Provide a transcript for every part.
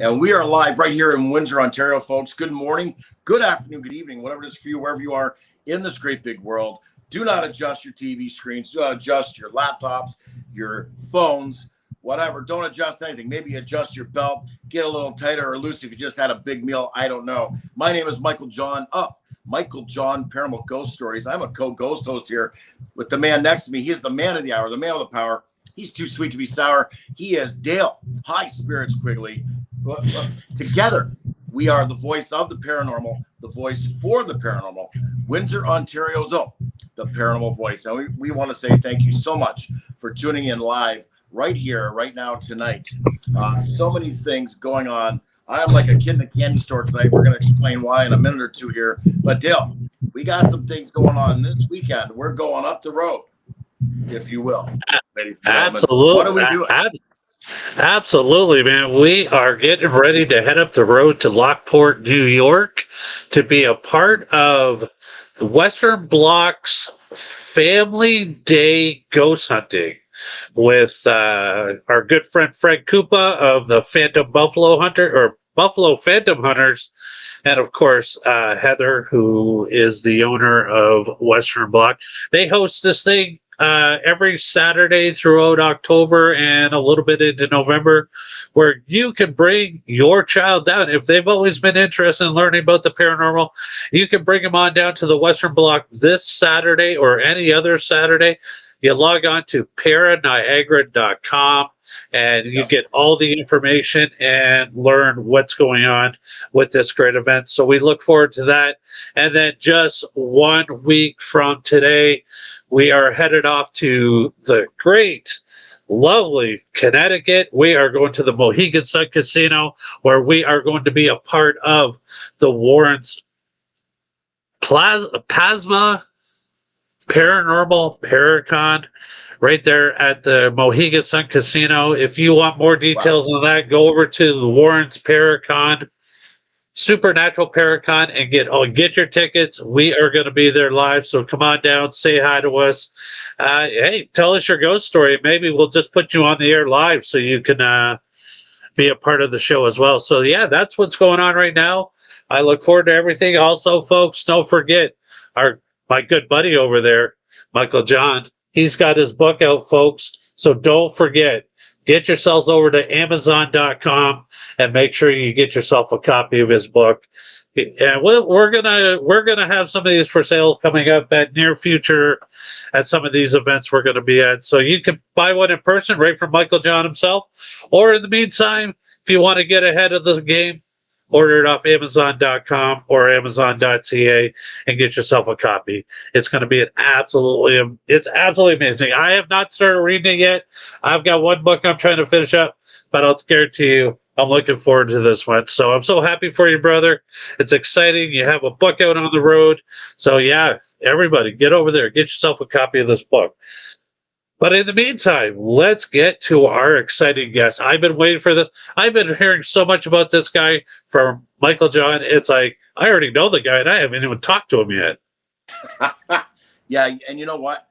And we are live right here in Windsor, Ontario, folks. Good morning, good afternoon, good evening, whatever it is for you, wherever you are in this great big world. Do not adjust your TV screens. Do not adjust your laptops, your phones, whatever. Don't adjust anything. Maybe adjust your belt, get a little tighter or loose if you just had a big meal. I don't know. My name is Michael John of Michael John Paranormal Ghost Stories. I'm a co-ghost host here with the man next to me. He is the man of the hour, the man of the power. He's too sweet to be sour. He is Dale, High Spirits Quigley. Together, we are the voice of the paranormal, the voice for the paranormal, Windsor, Ontario's own, the paranormal voice. And we want to say thank you so much for tuning in live right here, right now, tonight. So many things going on. I'm like a kid in a candy store tonight. We're going to explain why in a minute or two here. But Dale, we got some things going on this weekend. We're going up the road, if you will. Absolutely. What are we doing? Absolutely, man. We are getting ready to head up the road to Lockport, New York, to be a part of the Western Bloc's Family Day Ghost Hunting with our good friend Fred Koopa of the Phantom Buffalo Hunter, or Buffalo Phantom Hunters, and of course Heather, who is the owner of Western Block. They host this thing every Saturday throughout October and a little bit into November, where you can bring your child down. If they've always been interested in learning about the paranormal, you can bring them on down to the Western Block this Saturday or any other Saturday. You log on to paraniagara.com and you get all the information and learn what's going on with this great event. So we look forward to that. And then just 1 week from today, we are headed off to the great, lovely Connecticut. We are going to the Mohegan Sun Casino, where we are going to be a part of the Warrens Pasma Paranormal Paracon right there at the Mohegan Sun Casino. If you want more details on that, go over to the Warrens Paracon, Supernatural Paracon, and get your tickets. We are going to be there live, so come on down, say hi to us. Hey, tell us your ghost story. Maybe we'll just put you on the air live so you can be a part of the show as well. So yeah, that's what's going on right now. I look forward to everything. Also, folks, don't forget my good buddy over there, Michael John. He's got his book out, folks. So don't forget, get yourselves over to Amazon.com and make sure you get yourself a copy of his book. And we're gonna have some of these for sale coming up at near future at some of these events we're gonna be at. So you can buy one in person right from Michael John himself, or in the meantime, if you want to get ahead of the game, order it off Amazon.com or Amazon.ca and get yourself a copy. It's going to be absolutely amazing. I have not started reading it yet. I've got one book I'm trying to finish up, but I'll guarantee you I'm looking forward to this one. So I'm so happy for you, brother. It's exciting. You have a book out on the road. So yeah, everybody get over there. Get yourself a copy of this book. But in the meantime, let's get to our exciting guest. I've been waiting for this. I've been hearing so much about this guy from Michael John. It's like, I already know the guy, and I haven't even talked to him yet. Yeah, and you know what?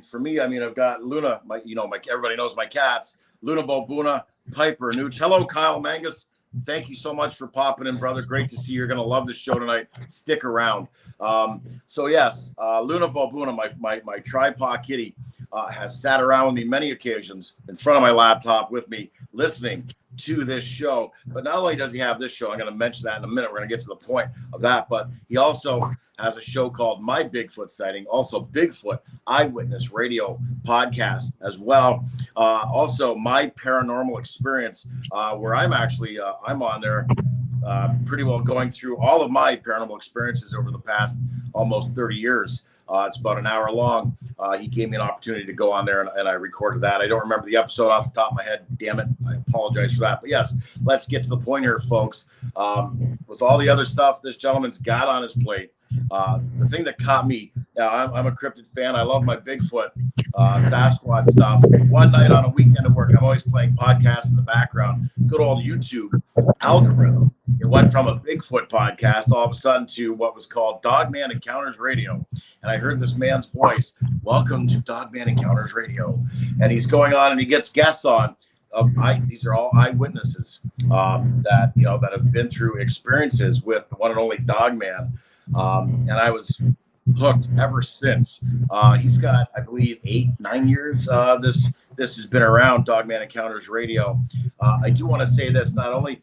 For me, I've got Luna. Everybody knows my cats. Luna Bobuna, Piper, Nooch. Hello, Kyle Mangus. Thank you so much for popping in, brother. Great to see you. You're going to love the show tonight. Stick around. So yes, Luna Bobuna, my tripod kitty, has sat around with me many occasions in front of my laptop with me, listening to this show. But not only does he have this show, I'm going to mention that in a minute. We're going to get to the point of that. But he also has a show called My Bigfoot Sighting, also Bigfoot Eyewitness Radio podcast as well. Also, My Paranormal Experience, where I'm on there pretty well going through all of my paranormal experiences over the past almost 30 years. It's about an hour long. He gave me an opportunity to go on there, and I recorded that. I don't remember the episode off the top of my head. Damn it. I apologize for that. But yes, let's get to the point here, folks. With all the other stuff this gentleman's got on his plate, the thing that caught me, I'm a cryptid fan. I love my Bigfoot, Sasquatch stuff. One night on a weekend at work, I'm always playing podcasts in the background. Good old YouTube algorithm. It went from a Bigfoot podcast all of a sudden to what was called Dogman Encounters Radio. And I heard this man's voice, welcome to Dogman Encounters Radio. And he's going on and he gets guests on. These are all eyewitnesses that have been through experiences with the one and only Dogman. And I was hooked ever since. He's got, I believe, 8-9 years. This has been around, Dogman Encounters Radio. I do want to say this: not only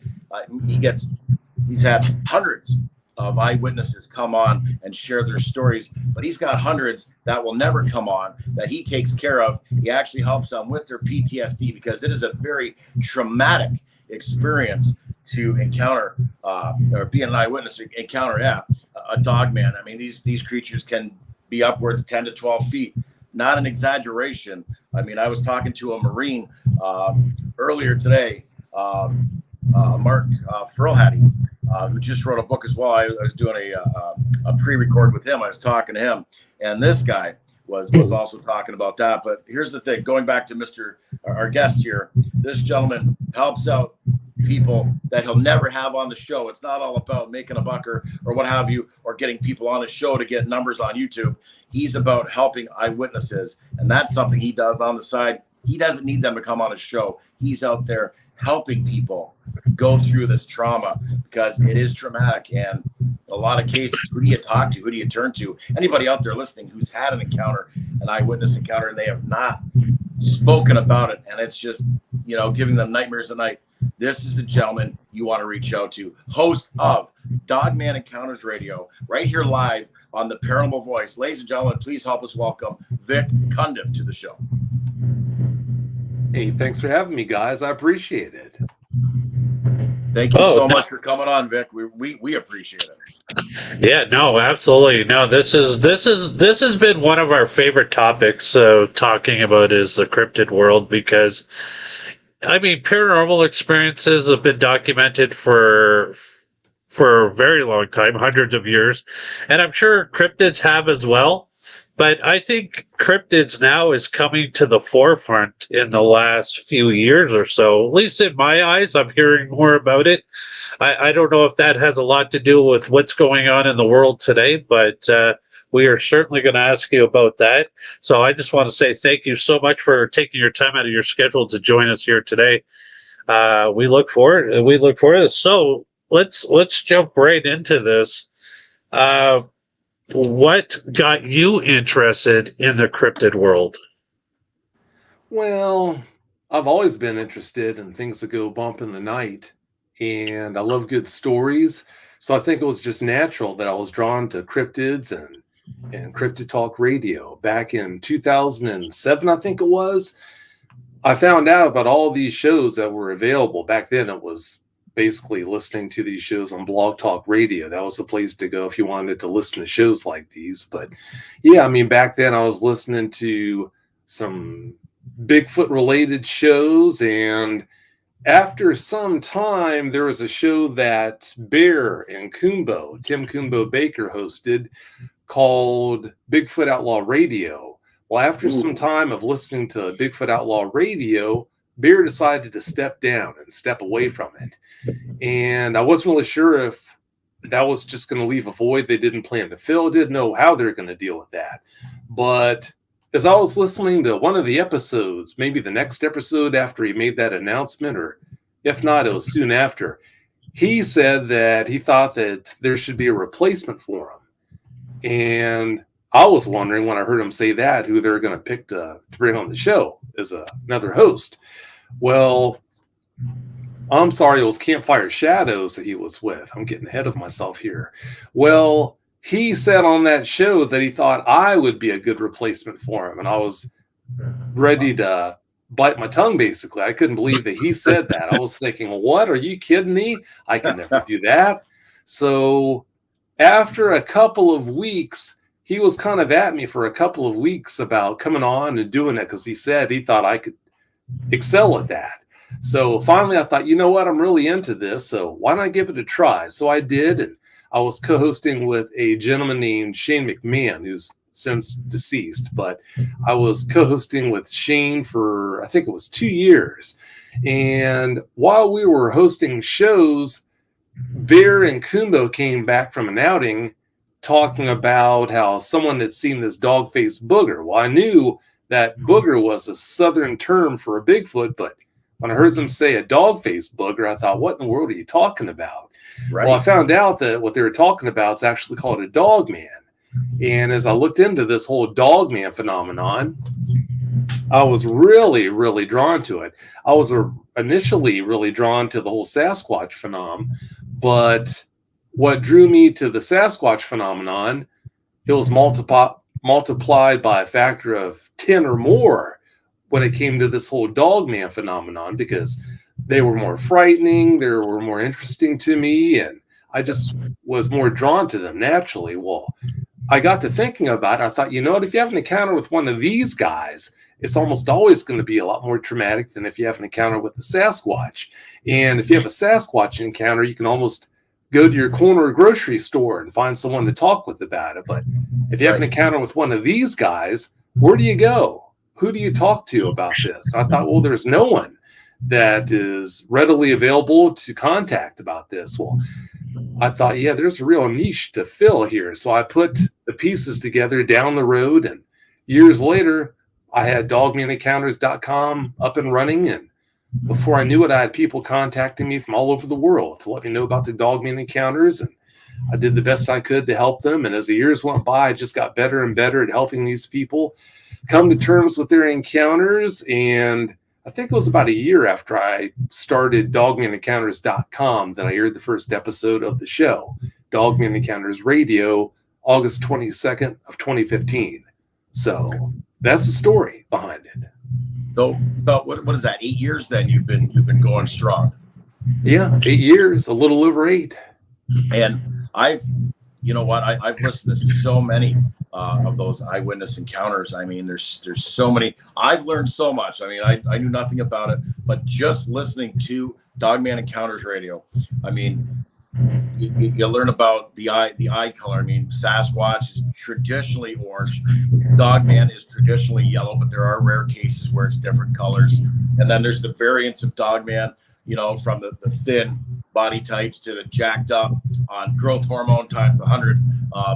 he's had hundreds of eyewitnesses come on and share their stories, but he's got hundreds that will never come on that he takes care of. He actually helps them with their PTSD, because it is a very traumatic experience to encounter or be an eyewitness to encounter a dogman. I mean, these creatures can be upwards of 10 to 12 feet. Not an exaggeration. I mean, I was talking to a Marine earlier today, Mark Furlhatty, who just wrote a book as well. I was doing a pre-record with him. I was talking to him, and this guy was also talking about that. But here's the thing: going back to our guest here, this gentleman helps out people that he'll never have on the show. It's not all about making a buck or what have you, or getting people on a show to get numbers on YouTube. He's about helping eyewitnesses, and that's something he does on the side. He doesn't need them to come on his show. He's out there helping people go through this trauma, because it is traumatic. And a lot of cases, who do you talk to? Who do you turn to? Anybody out there listening who's had an encounter, an eyewitness encounter, and they have not spoken about it, and it's just, giving them nightmares at night, this is the gentleman you want to reach out to. Host of Dogman Encounters Radio, right here live on the Paranormal Voice. Ladies and gentlemen, please help us welcome Vic Cundiff to the show. Hey, thanks for having me, guys. I appreciate it. Thank you so much for coming on, Vic. We appreciate it. Yeah, no, absolutely. No, this has been one of our favorite topics. Talking about is the cryptid world, because I mean, paranormal experiences have been documented for a very long time, hundreds of years, and I'm sure cryptids have as well. But I think cryptids now is coming to the forefront in the last few years or so. At least in my eyes, I'm hearing more about it. I don't know if that has a lot to do with what's going on in the world today, but we are certainly going to ask you about that. So I just want to say thank you so much for taking your time out of your schedule to join us here today. We look forward to this. So let's jump right into this. What got you interested in the cryptid world? Well, I've always been interested in things that go bump in the night, and I love good stories. So I think it was just natural that I was drawn to cryptids and Cryptid Talk Radio. Back in 2007, I think it was, I found out about all these shows that were available. Back then, it was basically listening to these shows on Blog Talk Radio. That was the place to go if you wanted to listen to shows like these. But yeah, I mean, back then I was listening to some Bigfoot related shows, and after some time there was a show that Bear and Tim Kumbo Baker hosted, called Bigfoot Outlaw Radio. Well, after some time of listening to Bigfoot Outlaw Radio, Bear decided to step down and step away from it. And I wasn't really sure if that was just going to leave a void they didn't plan to fill. Didn't know how they're going to deal with that. But as I was listening to one of the episodes, maybe the next episode after he made that announcement, or if not, it was soon after, he said that he thought that there should be a replacement for him. And I was wondering when I heard him say that, who they're going to pick to bring on the show as another host. Well, I'm sorry, it was Campfire Shadows that he was with. I'm getting ahead of myself here. Well, he said on that show that he thought I would be a good replacement for him, and I was ready to bite my tongue, basically. I couldn't believe that he said that. I was thinking, what? Are you kidding me? I can never do that. So after a couple of weeks, he was kind of at me for a couple of weeks about coming on and doing it because he said he thought I could excel at that. So finally, I thought, you know what? I'm really into this. So why not give it a try? So I did. And I was co-hosting with a gentleman named Shane McMahon, who's since deceased. But I was co-hosting with Shane for, I think it was 2 years. And while we were hosting shows, Bear and Kumbo came back from an outing talking about how someone had seen this dog-faced booger. Well, I knew that booger was a southern term for a Bigfoot, but when I heard them say a dog-faced booger, I thought, what in the world are you talking about? Right. Well, I found out that what they were talking about is actually called a Dogman. And as I looked into this whole Dogman phenomenon, I was really, really drawn to it. I was initially really drawn to the whole Sasquatch phenomenon, but what drew me to the Sasquatch phenomenon, it was multiplied by a factor of 10 or more when it came to this whole Dogman phenomenon, because they were more frightening, they were more interesting to me, and I just was more drawn to them naturally. Well, I got to thinking about it. I thought, you know what, if you have an encounter with one of these guys, it's almost always going to be a lot more traumatic than if you have an encounter with the Sasquatch. And if you have a Sasquatch encounter, you can almost go to your corner grocery store and find someone to talk with about it. But if you have an encounter with one of these guys, where do you go? Who do you talk to about this? I thought, well, there's no one that is readily available to contact about this. Well, I thought, yeah, there's a real niche to fill here. So I put the pieces together down the road, and years later, I had dogmanencounters.com up and running, and before I knew it, I had people contacting me from all over the world to let me know about the Dogman Encounters, and I did the best I could to help them. And as the years went by, I just got better and better at helping these people come to terms with their encounters. And I think it was about a year after I started dogmanencounters.com that I aired the first episode of the show, Dogman Encounters Radio, August 22nd of 2015. So that's the story behind it. So, what is that? 8 years then you've been going strong. Yeah, 8 years, a little over 8. And I've listened to so many of those eyewitness encounters. I mean, there's so many. I've learned so much. I mean, I knew nothing about it, but just listening to Dogman Encounters Radio, I mean, you learn about the eye color. I mean, Sasquatch is traditionally orange. Dogman is traditionally yellow, but there are rare cases where it's different colors. And then there's the variants of Dogman, you know, from the thin body types to the jacked up on growth hormone times 100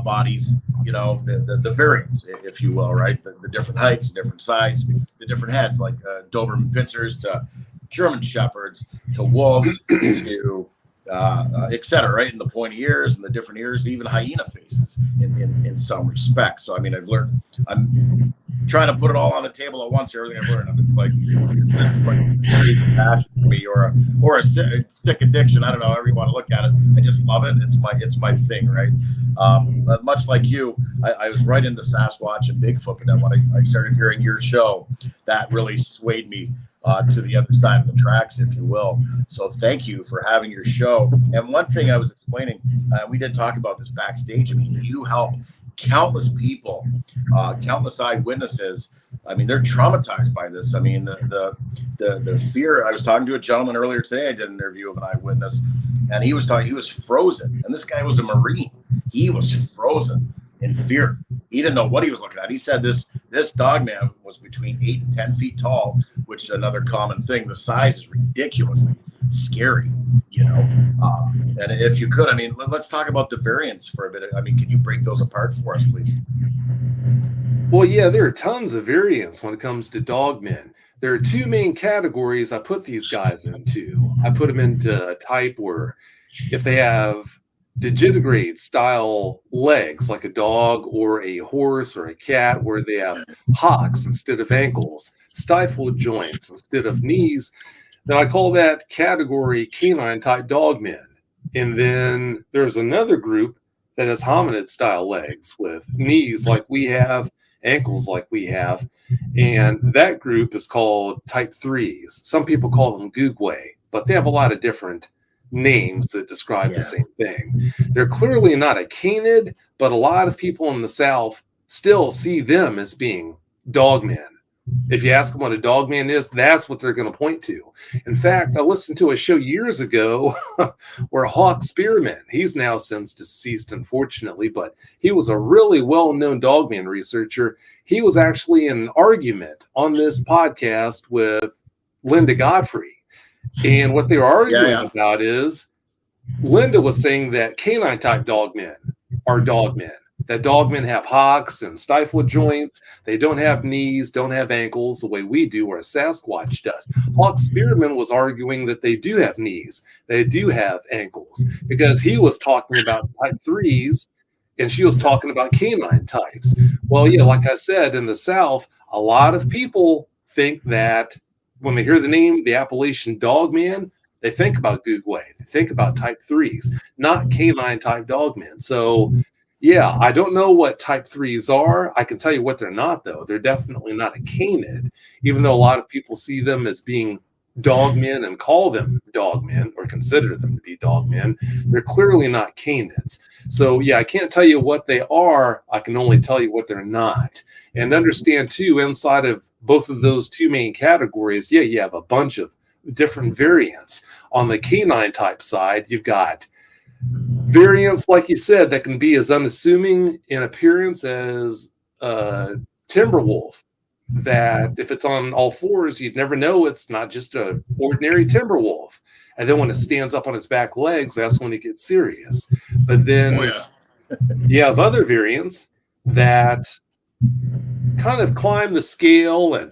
bodies, you know, the variants, if you will, right? The different heights, the different size, the different heads, like Doberman Pinschers to German Shepherds to wolves to et cetera, right? And the pointy ears and the different ears, even hyena faces in some respects. So, I mean, I'm trying to put it all on the table at once, everything I've learned. It's like passion for me or a sick addiction. I don't know, however you want to look at it. I just love it. It's my thing, right? But much like you, I was right into Sasquatch and Bigfoot, but then when I started hearing your show, that really swayed me to the other side of the tracks, if you will. So thank you for having your show. And one thing I was explaining, we did talk about this backstage. I mean, you help countless people, countless eyewitnesses. I mean, they're traumatized by this. I mean, the fear. I was talking to a gentleman earlier today. I did an interview of an eyewitness, and he was frozen. And this guy was a Marine. He was frozen in fear. He didn't know what he was looking at. He said this Dogman was between 8 and 10 feet tall, which is another common thing. The size is ridiculously scary, you know. And if you could, I mean, let's talk about the variants for a bit. I mean, can you break those apart for us, please? Well, yeah, there are tons of variants when it comes to Dogmen. There are two main categories I put these guys into. I put them into a type where if they have digitigrade style legs like a dog or a horse or a cat, where they have hocks instead of ankles, stifle joints instead of knees, then I call that category canine type Dogmen. And then there's another group that has hominid style legs with knees like we have, ankles like we have. And that group is called type 3s. Some people call them Gugwe, but they have a lot of different names that describe the same thing. They're clearly not a canid, but a lot of people in the South still see them as being dogmen. If you ask them what a dogman is, that's what they're going to point to. In fact, I listened to a show years ago where Hawk Spearman, he's now since deceased, unfortunately, but he was a really well-known dogman researcher. He was actually in an argument on this podcast with Linda Godfrey. And what they were arguing about is Linda was saying that canine-type dogmen are dogmen. That dogmen have hocks and stifle joints. They don't have knees, don't have ankles the way we do or a Sasquatch does. Hawk Spearman was arguing that they do have knees. They do have ankles because he was talking about type 3s and she was talking about canine types. Well, yeah, like I said, in the South, a lot of people think that when they hear the name, the appellation dogman, they think about Gugwe. They think about type 3s, not canine type dogmen. So, yeah, I don't know what type 3s are. I can tell you what they're not, though. They're definitely not a canid, even though a lot of people see them as being dogmen and call them dogmen or consider them to be dogmen. They're clearly not canids. So, yeah, I can't tell you what they are. I can only tell you what they're not. And understand, too, inside of both of those two main categories, yeah, you have a bunch of different variants. On the canine type side, you've got variants, like you said, that can be as unassuming in appearance as Timberwolf, that if it's on all fours, you'd never know it's not just an ordinary Timberwolf. And then when it stands up on his back legs, that's when it gets serious. But then you have other variants that kind of climb the scale and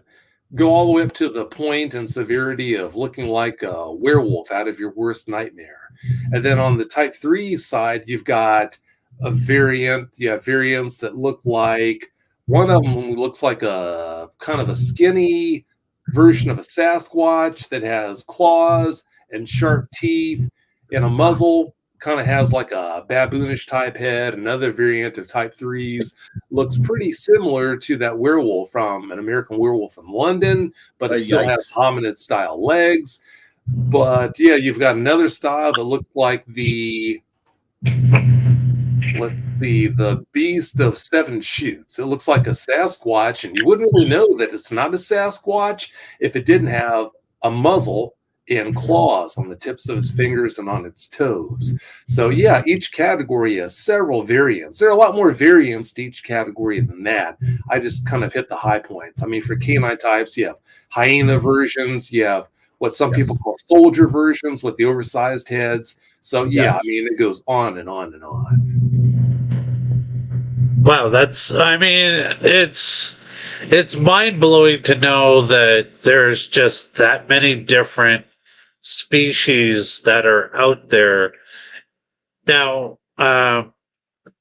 go all the way up to the point and severity of looking like a werewolf out of your worst nightmare. And then on the type 3 side, you've got a variant. You have variants that look like, one of them looks like a kind of a skinny version of a Sasquatch that has claws and sharp teeth and a muzzle, kind of has like a baboonish type head. Another variant of type 3s looks pretty similar to that werewolf from An American Werewolf in London, but it still has hominid style legs. But yeah, you've got another style that looks like the Beast of Seven Shoots. It looks like a Sasquatch, and you wouldn't really know that it's not a Sasquatch if it didn't have a muzzle and claws on the tips of its fingers and on its toes. So yeah, each category has several variants. There are a lot more variants to each category than that. I just kind of hit the high points. I mean, for canine types, you have hyena versions, you have what some people call soldier versions with the oversized heads. So yeah, I mean, it goes on and on and on. Wow, it's mind-blowing to know that there's just that many different species that are out there. Now,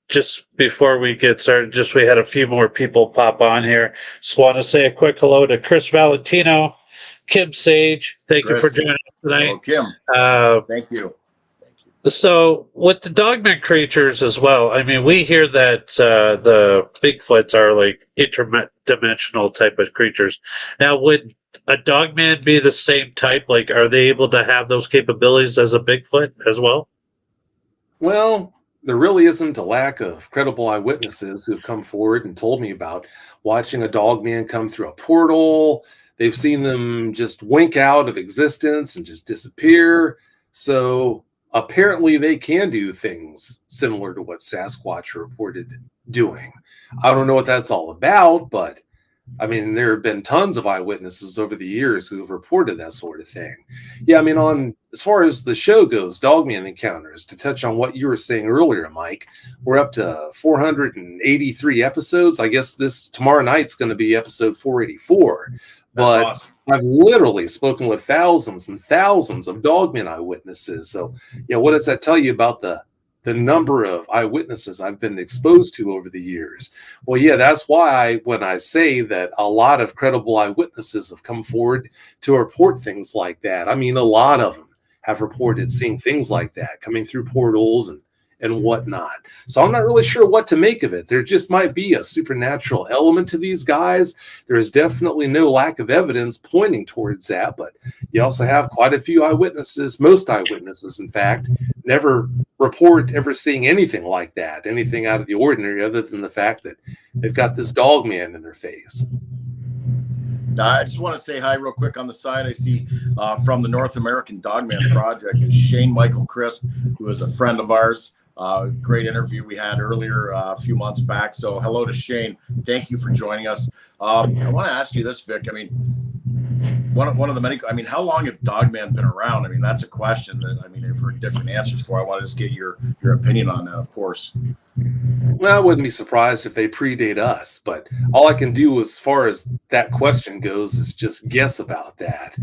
just before we get started, we had a few more people pop on here. Just want to say a quick hello to Chris Valentino, Kim Sage. Thank you for joining us tonight. Oh, Kim. Thank you. So with the Dogman creatures as well, I mean, we hear that the Bigfoots are like interdimensional type of creatures. Now, would a Dogman be the same type? Like, are they able to have those capabilities as a Bigfoot as well? Well, there really isn't a lack of credible eyewitnesses who have come forward and told me about watching a Dogman come through a portal. They've seen them just wink out of existence and just disappear. So apparently they can do things similar to what Sasquatch reported doing. I don't know what that's all about, but I mean, there have been tons of eyewitnesses over the years who have reported that sort of thing. Yeah, I mean, as far as the show goes, Dogman Encounters, to touch on what you were saying earlier, Mike, we're up to 483 episodes. I guess tomorrow night's going to be episode 484. But awesome. I've literally spoken with thousands and thousands of Dogman eyewitnesses. So, yeah, what does that tell you about the number of eyewitnesses I've been exposed to over the years? Well, yeah, that's why when I say that a lot of credible eyewitnesses have come forward to report things like that, I mean, a lot of them have reported seeing things like that coming through portals and whatnot. So I'm not really sure what to make of it. There just might be a supernatural element to these guys. There is definitely no lack of evidence pointing towards that, but you also have quite a few eyewitnesses, most eyewitnesses, in fact, never report ever seeing anything like that, anything out of the ordinary, other than the fact that they've got this Dogman in their face. I just want to say hi real quick on the side. I see from the North American Dogman Project is Shane Michael Crisp, who is a friend of ours. Great interview we had earlier a few months back. So hello to Shane. Thank you for joining us. I want to ask you this, Vic. I mean, one of the many. I mean, how long have Dogman been around? I mean, that's a question that I've heard different answers for. I want to just get your opinion on that, of course. Well, I wouldn't be surprised if they predate us, but all I can do as far as that question goes is just guess about that.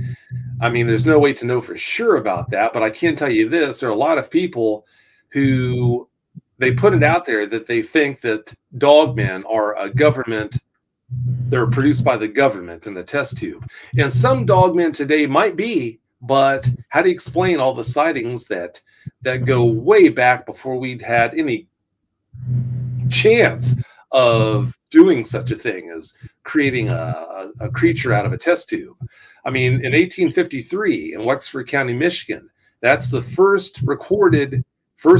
I mean, there's no way to know for sure about that, but I can tell you this: there are a lot of people who they put it out there that they think that Dogmen are a government. They're produced by the government in the test tube. And some Dogmen today might be, but how do you explain all the sightings that go way back before we'd had any chance of doing such a thing as creating a creature out of a test tube? I mean, in 1853 in Wexford County, Michigan, that's the first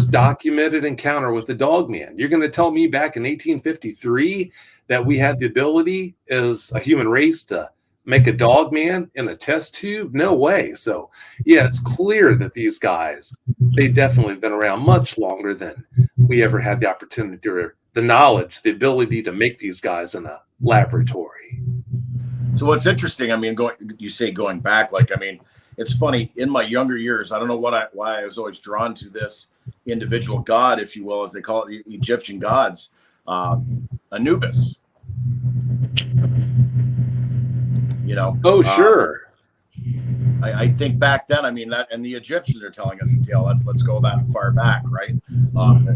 documented encounter with the Dogman. You're going to tell me back in 1853 that we had the ability as a human race to make a Dogman in a test tube? No way. So, yeah, it's clear that these guys, they definitely have been around much longer than we ever had the opportunity or the knowledge, the ability to make these guys in a laboratory. So what's interesting, I mean, going back, like, I mean, it's funny, in my younger years, I don't know why I was always drawn to this individual god, if you will, as they call it, the Egyptian gods, Anubis. You know? Oh, sure. I think back then, I mean, that, and the Egyptians are telling us the tale. Let's go that far back, right?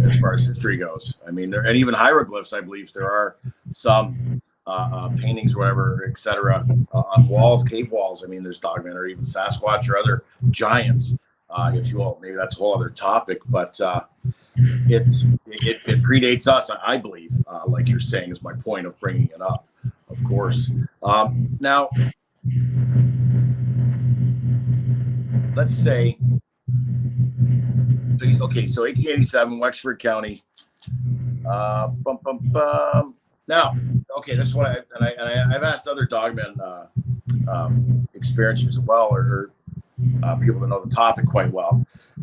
As far as history goes. I mean, and even hieroglyphs, I believe there are some paintings, whatever, etc., on walls, cave walls. I mean, there's Dogman or even Sasquatch or other giants, if you will. Maybe that's a whole other topic, but it predates us, I believe. Like you're saying, is my point of bringing it up, of course. Now, let's say, so 1887, Wexford County. Now, okay, this is what I've asked other Dogmen experiencers as well, or people that know the topic quite well.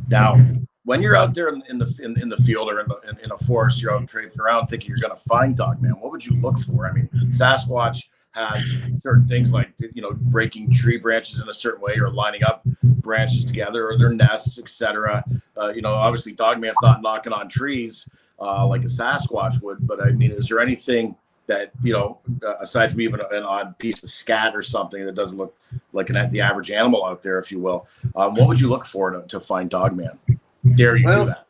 Now, when you're out there in the field or in a forest, you're out traipsing around thinking you're going to find Dogman. What would you look for? I mean, Sasquatch has certain things like, you know, breaking tree branches in a certain way or lining up branches together or their nests, etc. You know, obviously Dogman's not knocking on trees like a Sasquatch would, but I mean, is there anything that, you know, aside from even an odd piece of scat or something that doesn't look like the average animal out there, if you will, what would you look for to find Dogman? Dare you do that?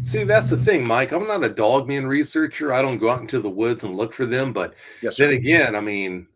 See, that's the thing, Mike. I'm not a Dogman researcher. I don't go out into the woods and look for them. But then again, I mean,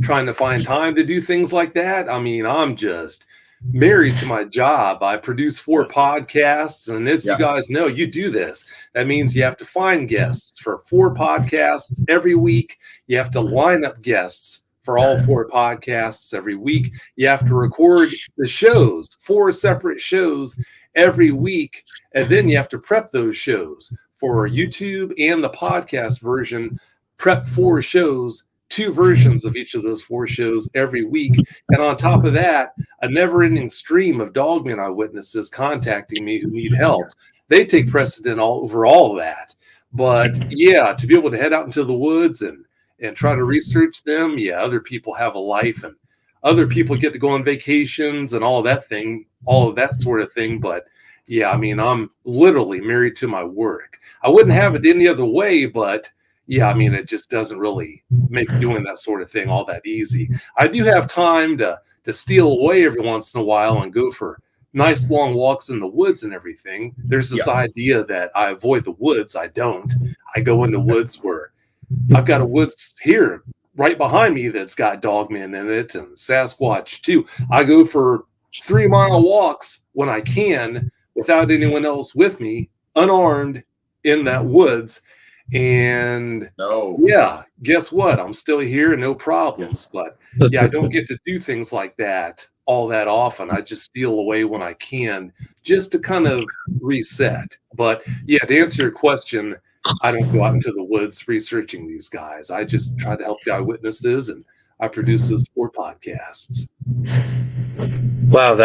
trying to find time to do things like that, I mean, I'm just married to my job. I produce 4 podcasts, and as you guys know, you do this. That means you have to find guests for 4 podcasts every week. You have to line up guests for all 4 podcasts every week. You have to record the shows, 4 separate shows every week, and then you have to prep those shows for YouTube and the podcast version. Prep 4 shows, 2 versions of each of those 4 shows every week. And on top of that, a never-ending stream of Dogman eyewitnesses contacting me who need help. They take precedent over all of that. But yeah, to be able to head out into the woods and try to research them, yeah, other people have a life and other people get to go on vacations and all of that sort of thing. But yeah, I mean, I'm literally married to my work. I wouldn't have it any other way, but yeah, I mean, it just doesn't really make doing that sort of thing all that easy. I do have time to steal away every once in a while and go for nice long walks in the woods and everything. There's this idea that I avoid the woods. I don't. I go in the woods where I've got a woods here right behind me that's got Dogman in it and Sasquatch too. I go for 3-mile walks when I can without anyone else with me unarmed in that woods. And No. yeah, guess what? I'm still here, no problems. But yeah, I don't get to do things like that all that often. I just steal away when I can, just to kind of reset. But yeah, to answer your question, I don't go out into the woods researching these guys. I just try to help the eyewitnesses, and I produce those 4 podcasts. Wow,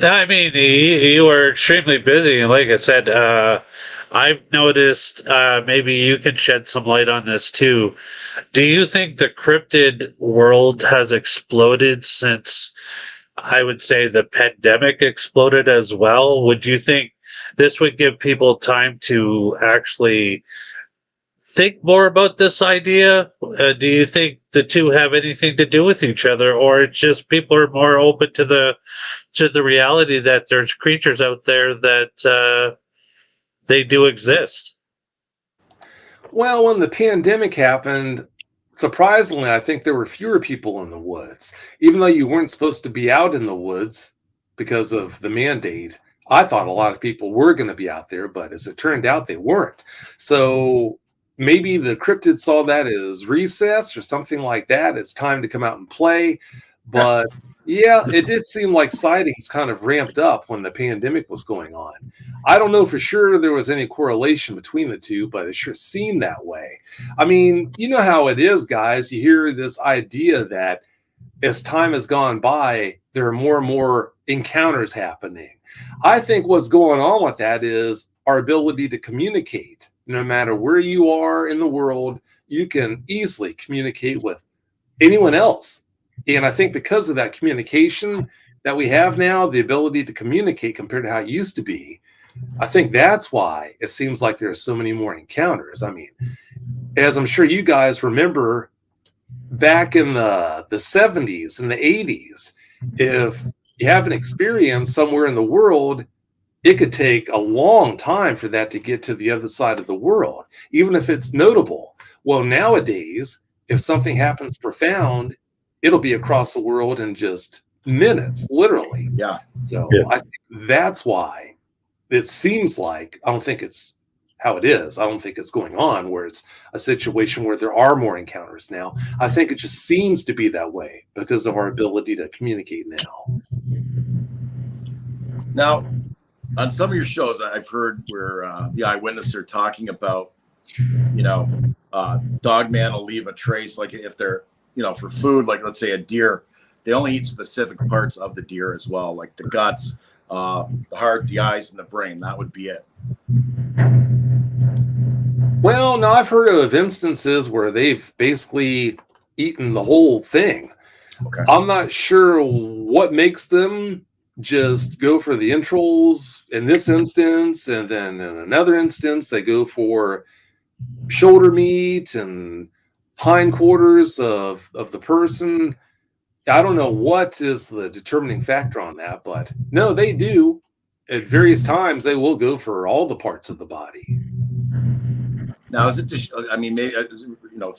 I mean, you are extremely busy. And like I said, I've noticed, maybe you can shed some light on this too. Do you think the cryptid world has exploded since, I would say, the pandemic exploded as well? Would you think this would give people time to actually think more about this idea? Do you think the two have anything to do with each other, or it's just people are more open to the reality that there's creatures out there that they do exist? Well, when the pandemic happened, surprisingly, I think there were fewer people in the woods. Even though you weren't supposed to be out in the woods because of the mandate, I thought a lot of people were going to be out there, but as it turned out, they weren't. So maybe the cryptid saw that as recess or something like that. It's time to come out and play. But yeah, it did seem like sightings kind of ramped up when the pandemic was going on. I don't know for sure there was any correlation between the two, but it sure seemed that way. I mean, you know how it is, guys. You hear this idea that as time has gone by, there are more and more encounters happening. I think what's going on with that is our ability to communicate. No matter where you are in the world, you can easily communicate with anyone else. And I think because of that communication that we have now, the ability to communicate compared to how it used to be, I think that's why it seems like there are so many more encounters. I mean, as I'm sure you guys remember, back in the 70s and the 80s, if you have an experience somewhere in the world, it could take a long time for that to get to the other side of the world, even if it's notable. Well, nowadays, if something happens profound, it'll be across the world in just minutes, literally. Yeah. So Yeah. I think that's why it seems like, I don't think it's how it is. I don't think it's going on where it's a situation where there are more encounters now. I think it just seems to be that way because of our ability to communicate now. Now, on some of your shows, I've heard where the eyewitnesses are talking about, Dogman will leave a trace, like if they're, for food, like let's say a deer, they only eat specific parts of the deer as well, like the guts, the heart, the eyes, and the brain. That would be it. Well, no, I've heard of instances where they've basically eaten the whole thing. Okay. I'm not sure what makes them just go for the entrails in this instance, and then in another instance, they go for shoulder meat and hindquarters of the person. I don't know what is the determining factor on that, but no, they do. At various times, they will go for all the parts of the body. Now, is it maybe,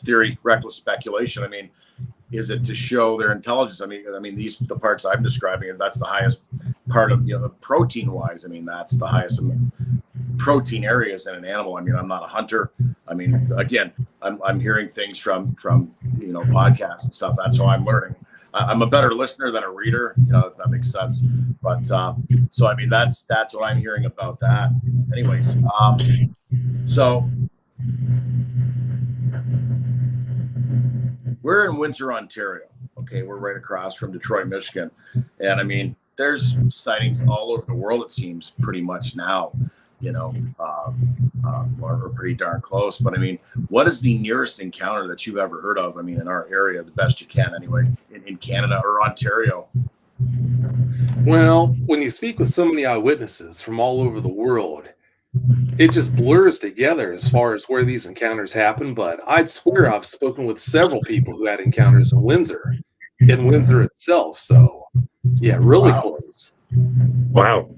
theory, reckless speculation. Is it to show their intelligence? The parts I'm describing, that's the highest part of, protein wise. That's the highest protein areas in an animal. I'm not a hunter. Again, I'm hearing things from podcasts and stuff. That's how I'm learning. I'm a better listener than a reader, if that makes sense. But that's what I'm hearing about that. Anyways, so we're in Windsor, Ontario. Okay, we're right across from Detroit, Michigan, and there's sightings all over the world. It seems pretty much now, or pretty darn close. But what is the nearest encounter that you've ever heard of? In our area, the best you can, anyway, in Canada or Ontario. Well, when you speak with so many eyewitnesses from all over the world, it just blurs together as far as where these encounters happen. But I'd swear I've spoken with several people who had encounters in Windsor itself. So, yeah, really close. Wow.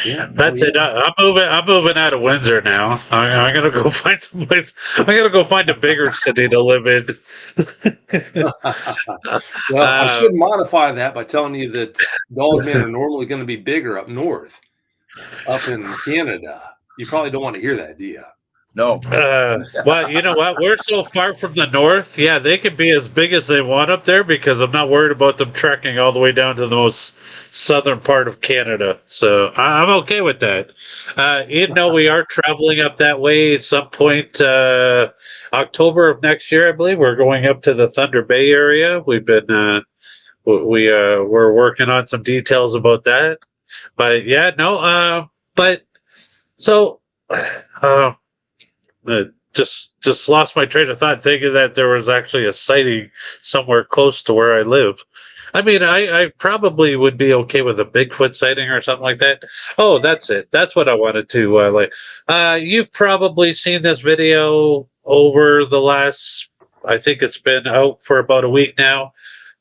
Yeah, That's it. I'm moving out of Windsor now. I'm gonna go find some place. I'm gonna go find a bigger city to live in. Well, I should modify that by telling you that Dogmen are normally going to be bigger up north, up in Canada. You probably don't want to hear that, do you? No. Well, you know what? We're so far from the north. Yeah, they can be as big as they want up there because I'm not worried about them trekking all the way down to the most southern part of Canada. So I'm okay with that. We are traveling up that way at some point. October of next year, I believe, we're going up to the Thunder Bay area. We've been we're working on some details about that. But yeah, no. But so. Just lost my train of thought thinking that there was actually a sighting somewhere close to where I live. I mean, I probably would be okay with a Bigfoot sighting or something like that. Oh, that's it. That's what I wanted to you've probably seen this video over the last, I think it's been out for about a week now.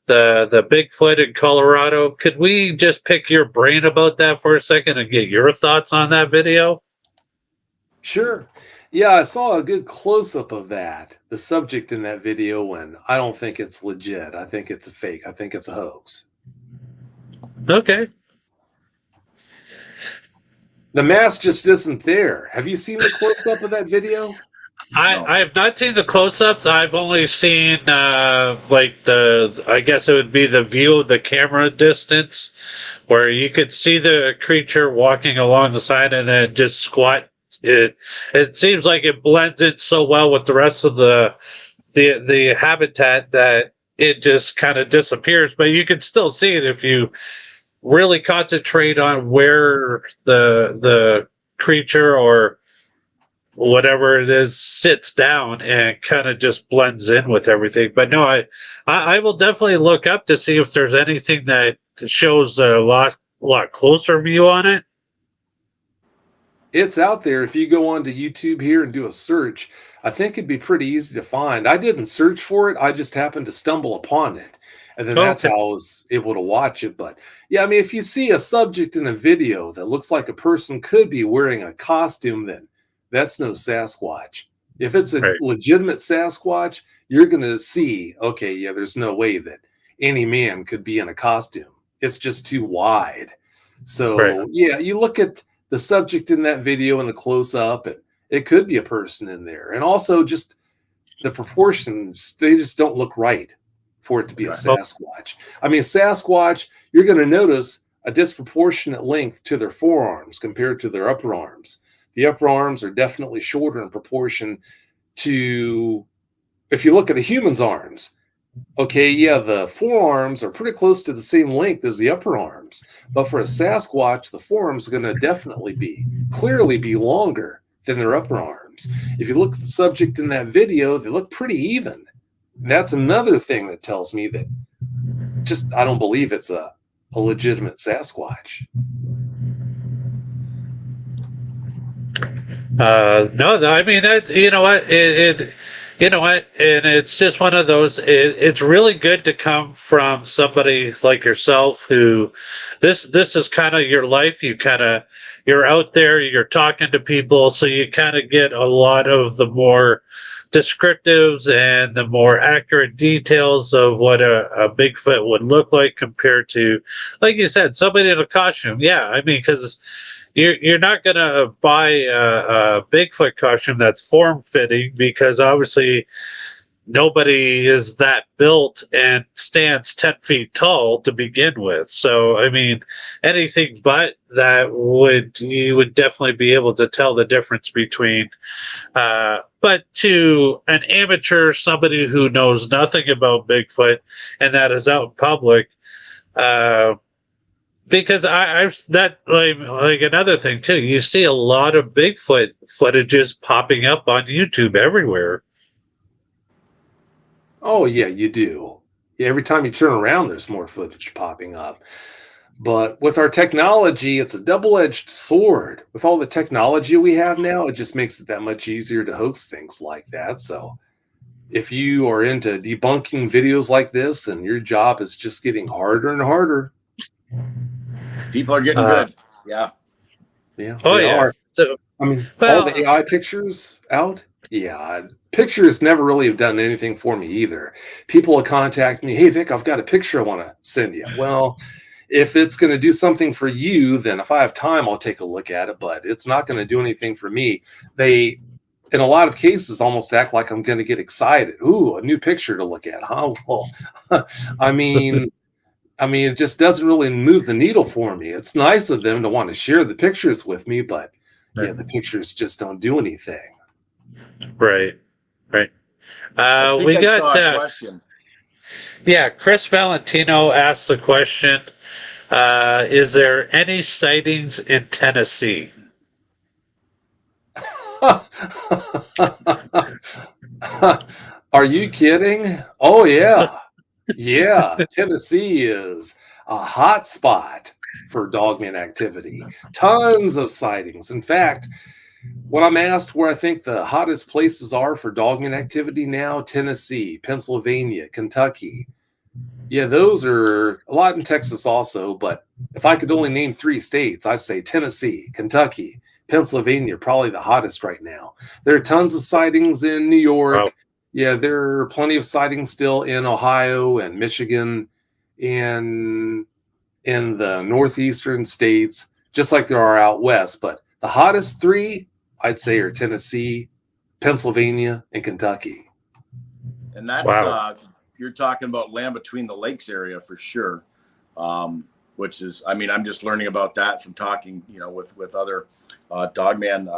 The Bigfoot in Colorado. Could we just pick your brain about that for a second and get your thoughts on that video? Sure. Yeah, I saw a good close-up of that, the subject in that video, and I don't think it's legit. I think it's a fake. I think it's a hoax. Okay. The mask just isn't there. Have you seen the close-up of that video? I have not seen the close-ups. I've only seen I guess it would be the view of the camera distance, where you could see the creature walking along the side and then just squat. It seems like it blends in so well with the rest of the habitat that it just kind of disappears. But you can still see it if you really concentrate on where the creature or whatever it is sits down and kind of just blends in with everything. But no, I will definitely look up to see if there's anything that shows a lot closer view on it. It's out there. If you go onto YouTube here and do a search, I think it'd be pretty easy to find. I didn't search for it. I just happened to stumble upon it. And then that's how I was able to watch it. But yeah, I mean, if you see a subject in a video that looks like a person could be wearing a costume, then that's no Sasquatch. If it's a legitimate Sasquatch, you're going to see, okay, yeah, there's no way that any man could be in a costume. It's just too wide. So yeah, you look at the subject in that video and the close-up, and it could be a person in there. And also just the proportions, they just don't look right for it to be a Sasquatch. I mean, Sasquatch, you're going to notice a disproportionate length to their forearms compared to their upper arms. The upper arms are definitely shorter in proportion to, if you look at a human's arms, okay, yeah, the forearms are pretty close to the same length as the upper arms. But for a Sasquatch, the forearms are going to definitely clearly be longer than their upper arms. If you look at the subject in that video, they look pretty even. And that's another thing that tells me that I don't believe it's a legitimate Sasquatch. No, I mean, you know what, and it's just one of those. It's really good to come from somebody like yourself who, this is kind of your life. You're out there, you're talking to people, so you kind of get a lot of the more descriptives and the more accurate details of what a Bigfoot would look like compared to, like you said, somebody in a costume. Yeah, I mean, because you're not going to buy a Bigfoot costume that's form-fitting, because obviously nobody is that built and stands 10 feet tall to begin with. So, I mean, anything but that you would definitely be able to tell the difference between, but to an amateur, somebody who knows nothing about Bigfoot and that is out in public, because like another thing too, you see a lot of Bigfoot footages popping up on YouTube everywhere. Oh yeah, you do. Yeah, every time you turn around, there's more footage popping up. But with our technology, it's a double-edged sword. With all the technology we have now, it just makes it that much easier to hoax things like that. So if you are into debunking videos like this, then your job is just getting harder and harder. People are getting good. Yeah. Yeah. Oh, yeah. So, I mean, all the AI pictures out. Yeah. Pictures never really have done anything for me either. People will contact me. Hey, Vic, I've got a picture I want to send you. Well, if it's going to do something for you, then if I have time, I'll take a look at it, but it's not going to do anything for me. They, in a lot of cases, almost act like I'm going to get excited. Ooh, a new picture to look at, huh? Well, I mean, it just doesn't really move the needle for me. It's nice of them to want to share the pictures with me, but yeah, the pictures just don't do anything. Right. I think We I got saw a question. yeah, Chris Valentino asked the question, is there any sightings in Tennessee? Are you kidding? Oh yeah. Yeah, Tennessee is a hot spot for dogman activity. Tons of sightings. In fact, when I'm asked where I think the hottest places are for dogman activity now, Tennessee, Pennsylvania, Kentucky. Yeah, those are a lot in Texas also, but if I could only name 3 states, I'd say Tennessee, Kentucky, Pennsylvania, probably the hottest right now. There are tons of sightings in New York. Wow. Yeah, there are plenty of sightings still in Ohio and Michigan and in the northeastern states, just like there are out west. But the hottest 3, I'd say, are Tennessee, Pennsylvania, and Kentucky. And that's Wow. you're talking about Land Between the Lakes area for sure, which is, I mean, I'm just learning about that from talking, with other dogman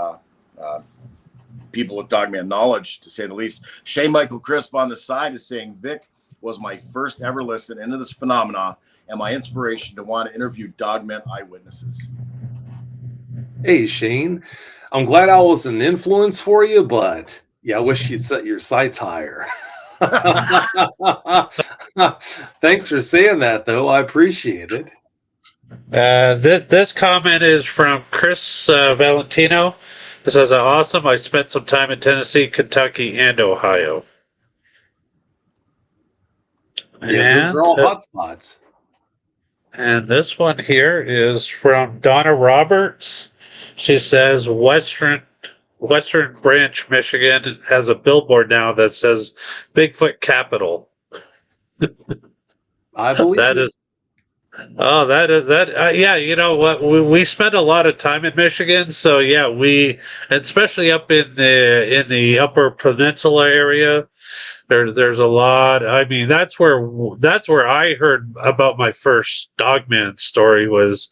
people with dogman knowledge, to say the least. Shane Michael Crisp on the side is saying, Vic was my first ever listen into this phenomena and my inspiration to want to interview dogman eyewitnesses. Hey, Shane, I'm glad I was an influence for you, but yeah, I wish you'd set your sights higher. Thanks for saying that, though. I appreciate it. This comment is from Chris Valentino. It says, awesome. I spent some time in Tennessee, Kentucky, and Ohio. Yeah, those are all hot spots. And this one here is from Donna Roberts. She says, Western Branch, Michigan has a billboard now that says Bigfoot Capital. I believe that it. is. Oh, yeah, you know what? We spent a lot of time in Michigan, so yeah, especially up in the Upper Peninsula area. There's a lot. I mean, that's where I heard about my first Dogman story, was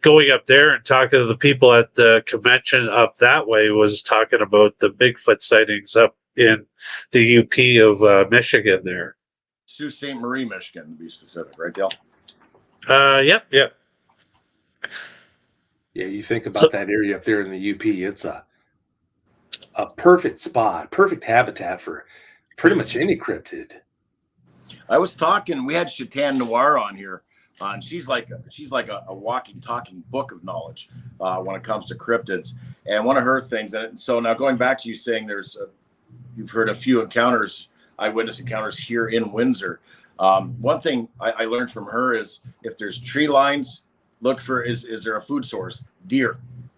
going up there and talking to the people at the convention up that way, was talking about the Bigfoot sightings up in the UP of Michigan there. Sault Ste. Marie, Michigan, to be specific, right, Dale? Yep. Yeah, you think about that area up there in the UP, it's a perfect spot, perfect habitat for pretty much any cryptid. I was talking, we had Chatan Noir on here, and she's like a walking, talking book of knowledge when it comes to cryptids. And one of her things, and so now going back to you saying you've heard a few eyewitness encounters here in Windsor. One thing I learned from her is, if there's tree lines, look for, is there a food source? Deer,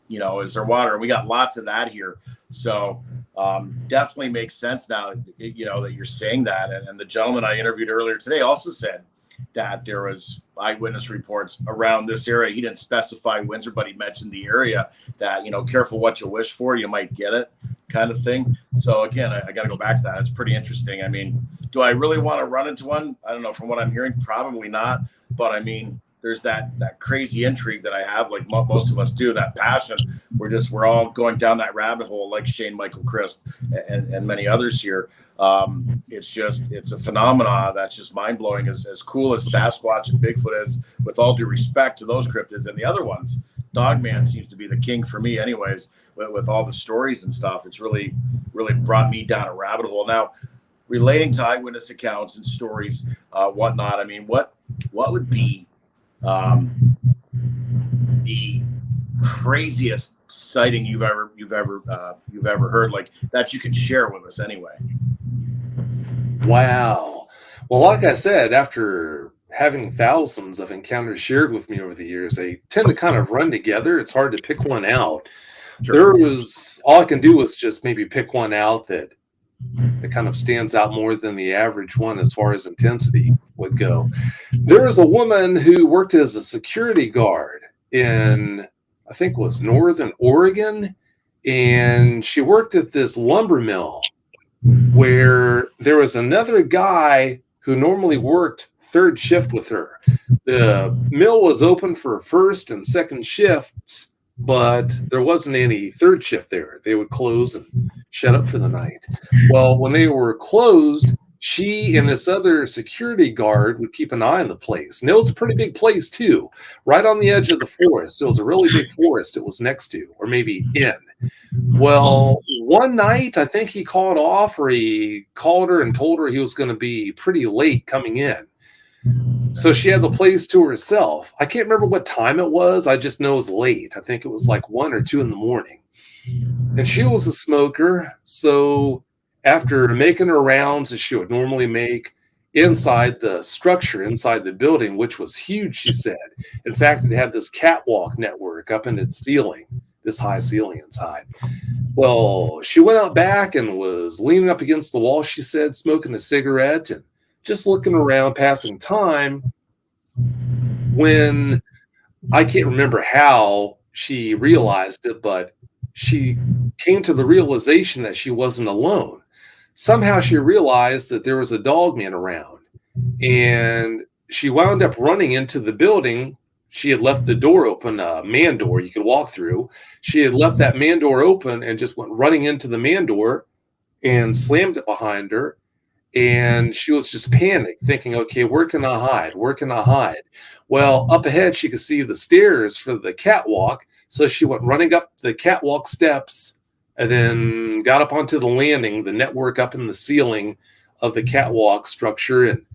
is there water? We got lots of that here. So definitely makes sense now, that you're saying that. And the gentleman I interviewed earlier today also said that there was eyewitness reports around this area. He didn't specify Windsor, but he mentioned the area that, careful what you wish for, you might get it, kind of thing. So again, I got to go back to that. It's pretty interesting. I mean, do I really want to run into one? I don't know. From what I'm hearing, probably not. But I mean, there's that crazy intrigue that I have, like most of us do, that passion. We're all going down that rabbit hole, like Shane Michael Crisp and many others here. It's a phenomena that's just mind blowing. As cool as Sasquatch and Bigfoot is, with all due respect to those cryptids and the other ones, Dogman seems to be the king for me, anyways. With all the stories and stuff, it's really brought me down a rabbit hole. Now, relating to eyewitness accounts and stories, whatnot. I mean, what would be the craziest sighting you've ever heard, like that you can share with us anyway? Wow. Well, like I said, after having thousands of encounters shared with me over the years, they tend to kind of run together. It's hard to pick one out. Sure. All I can do is just maybe pick one out that that kind of stands out more than the average one as far as intensity would go. There was a woman who worked as a security guard in, I think it was Northern Oregon, and she worked at this lumber mill where there was another guy who normally worked third shift with her. The mill was open for first and second shifts, but there wasn't any third shift there. They would close and shut up for the night. Well, when they were closed, she and this other security guard would keep an eye on the place. And it was a pretty big place too, right on the edge of the forest. It was a really big forest it was next to, or maybe in. Well, one night, I think he called off, or he called her and told her he was going to be pretty late coming in. So she had the place to herself. I can't remember what time it was. I just know it was late. I think it was like 1 or 2 in the morning. And she was a smoker. So after making her rounds as she would normally make inside the structure, inside the building, which was huge, she said. In fact, it had this catwalk network up in its ceiling, this high ceiling inside. Well, she went out back and was leaning up against the wall, she said, smoking a cigarette and just looking around, passing time, when I can't remember how she realized it, but she came to the realization that she wasn't alone. Somehow she realized that there was a Dogman around, and she wound up running into the building. She had left the door open, a man door you could walk through. She had left that man door open and just went running into the man door and slammed it behind her. And she was just panicked, thinking, okay, where can I hide? Where can I hide? Well, up ahead, she could see the stairs for the catwalk. So she went running up the catwalk steps and then got up onto the landing, the network up in the ceiling of the catwalk structure. And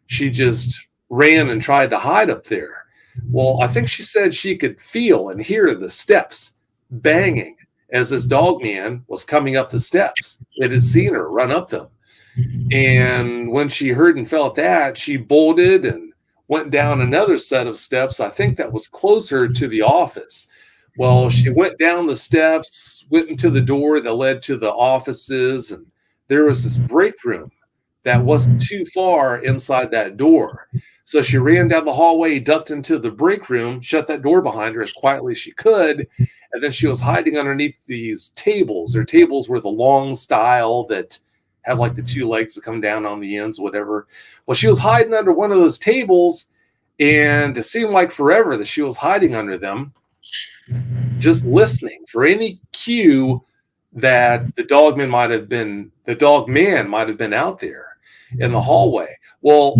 she just ran and tried to hide up there. Well, I think she said she could feel and hear the steps banging as this Dogman was coming up the steps. It had seen her run up them. And when she heard and felt that, she bolted and went down another set of steps. I think that was closer to the office. Well, she went down the steps, went into the door that led to the offices, and there was this break room that wasn't too far inside that door. So she ran down the hallway, ducked into the break room, shut that door behind her as quietly as she could, and then she was hiding underneath these tables. Their tables were the long style that have like the 2 legs that come down on the ends, whatever. Well, she was hiding under one of those tables, and it seemed like forever that she was hiding under them, just listening for any cue that the Dogman might have been out there in the hallway. Well,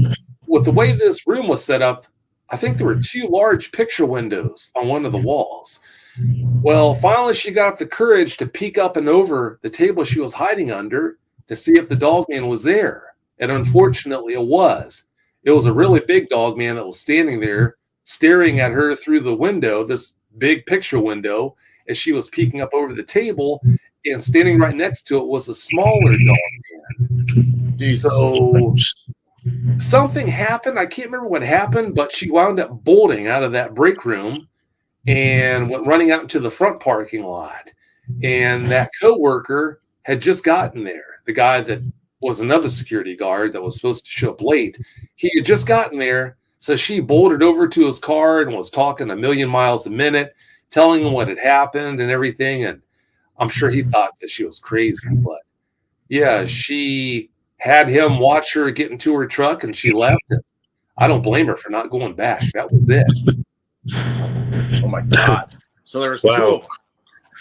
with the way this room was set up, I think there were 2 large picture windows on one of the walls. Well, finally she got up the courage to peek up and over the table she was hiding under to see if the Dogman was there. And unfortunately it was. It was a really big Dogman that was standing there staring at her through the window, this big picture window, as she was peeking up over the table, and standing right next to it was a smaller Dogman. So something happened. I can't remember what happened, but she wound up bolting out of that break room and went running out into the front parking lot. And that coworker had just gotten there. The guy that was another security guard that was supposed to show up late, he had just gotten there. So she bolted over to his car and was talking a million miles a minute, telling him what had happened and everything. And I'm sure he thought that she was crazy. But yeah, she had him watch her get into her truck and she left. And I don't blame her for not going back. That was it. Oh my God. So there was 2 of them.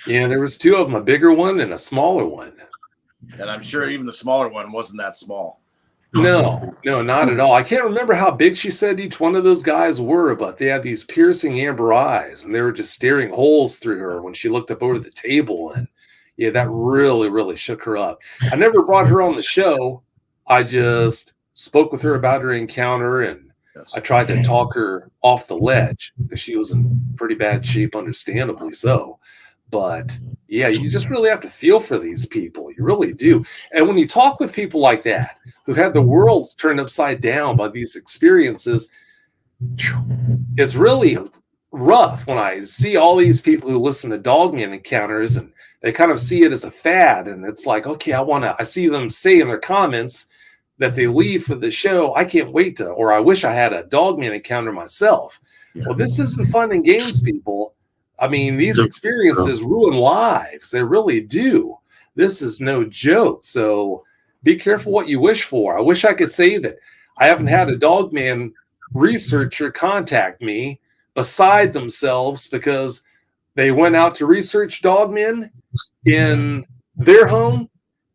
Yeah, there was 2 of them, a bigger one and a smaller one. And I'm sure even the smaller one wasn't that small. No, not at all. I can't remember how big she said each one of those guys were, but they had these piercing amber eyes, and they were just staring holes through her when she looked up over the table. And yeah, that really, really shook her up. I never brought her on the show. I just spoke with her about her encounter, and I tried to talk her off the ledge because she was in pretty bad shape, understandably so. But yeah, you just really have to feel for these people. You really do. And when you talk with people like that, who've had the worlds turned upside down by these experiences, it's really rough when I see all these people who listen to Dogman encounters and they kind of see it as a fad, and it's like, okay, I see them say in their comments that they leave for the show, I can't wait to, or I wish I had a Dogman encounter myself. Yeah. Well, this isn't fun and games, people. I mean, these experiences ruin lives. They really do. This is no joke. So be careful what you wish for. I wish I could say that I haven't had a Dogman researcher contact me beside themselves because they went out to research Dogmen in their home,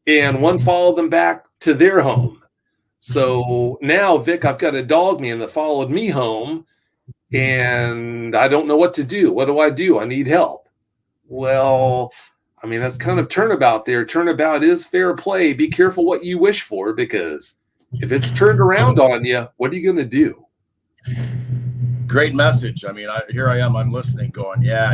and one followed them back to their home. So now, Vic, I've got a Dogman that followed me home, and I don't know what to do. What do? I need help. Well, I mean, that's kind of turnabout there. Turnabout is fair play. Be careful what you wish for, because if it's turned around on you, what are you going to do? Great message. I mean, here I am. I'm listening, going, yeah,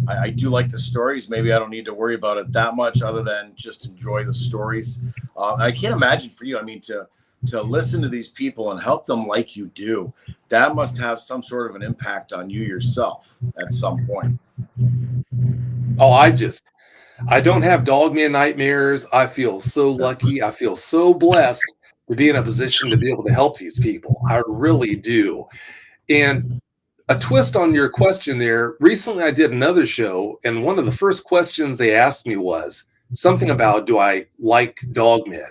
I do like the stories. Maybe I don't need to worry about it that much, other than just enjoy the stories. I can't imagine for you. I mean, to listen to these people and help them like you do, that must have some sort of an impact on you yourself at some point. Oh, I don't have Dogman nightmares. I feel so lucky. I feel so blessed to be in a position to be able to help these people. I really do. And a twist on your question there, recently I did another show, and one of the first questions they asked me was something about, do I like Dogmen?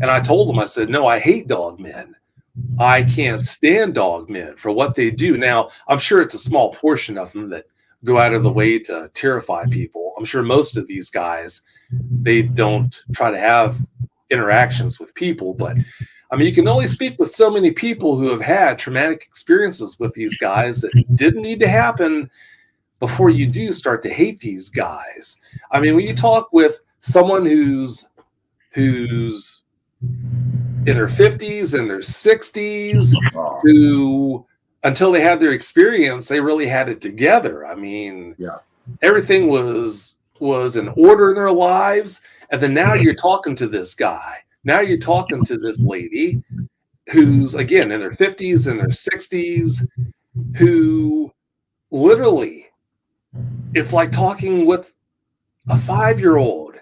And I told them, I said, no, I hate Dogmen. I can't stand Dogmen for what they do. Now, I'm sure it's a small portion of them that go out of the way to terrify people. I'm sure most of these guys, they don't try to have interactions with people, but I mean, you can only speak with so many people who have had traumatic experiences with these guys that didn't need to happen before you do start to hate these guys. I mean, when you talk with someone who's in their 50s and their 60s, who until they had their experience, they really had it together. I mean, everything was in order in their lives. And then now you're talking to this guy. Now you're talking to this lady who's, again, in their 50s and their 60s, who literally, it's like talking with a 5-year-old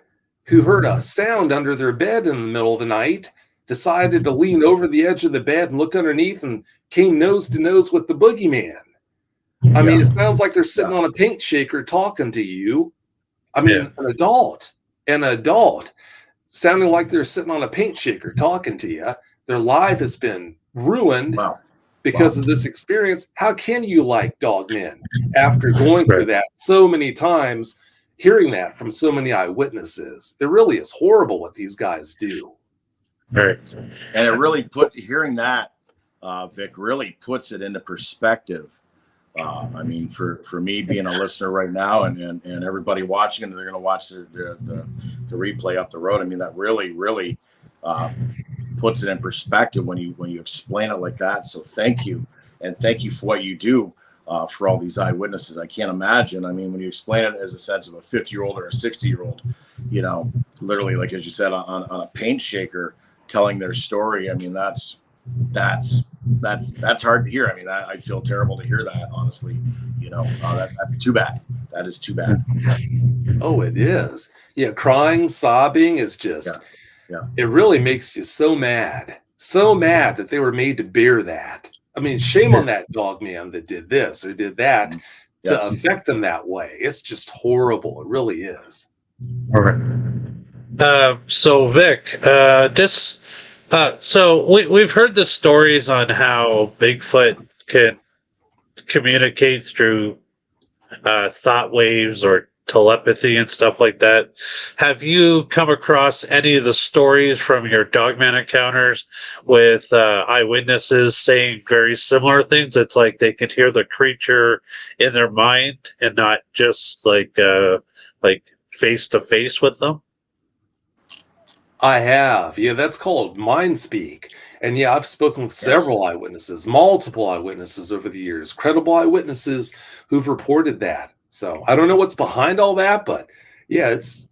who heard a sound under their bed in the middle of the night, decided to lean over the edge of the bed and look underneath, and came nose to nose with the boogeyman. I mean, it sounds like they're sitting on a paint shaker talking to you. I mean, an adult sounding like they're sitting on a paint shaker talking to you. Their life has been ruined because of this experience. How can you like Dogmen after going through that so many times, hearing that from so many eyewitnesses? It really is horrible what these guys do. Right. And it really hearing that, Vic, really puts it into perspective. I mean, for me being a listener right now, and everybody watching, and they're going to watch the replay up the road. I mean, that really puts it in perspective when you explain it like that. So thank you, and thank you for what you do for all these eyewitnesses. I can't imagine. I mean, when you explain it as a sense of a 50-year-old or a 60-year-old, literally, like as you said, on a paint shaker telling their story. I mean, that's hard to hear. I mean, I feel terrible to hear that, honestly. That's too bad. That is too bad. Oh, it is. Yeah, crying, sobbing is just, it really makes you so mad that they were made to bear that. I mean, shame on that Dogman that did this or did that to affect them that way. It's just horrible. It really is. All right. So Vic, so we've heard the stories on how Bigfoot can communicate through thought waves or telepathy and stuff like that. Have you come across any of the stories from your Dogman encounters with eyewitnesses saying very similar things? It's like they could hear the creature in their mind and not just like face to face with them. I have. Yeah, that's called mind speak. And yeah, I've spoken with several eyewitnesses, multiple eyewitnesses over the years, credible eyewitnesses who've reported that. So I don't know what's behind all that, but yeah, it's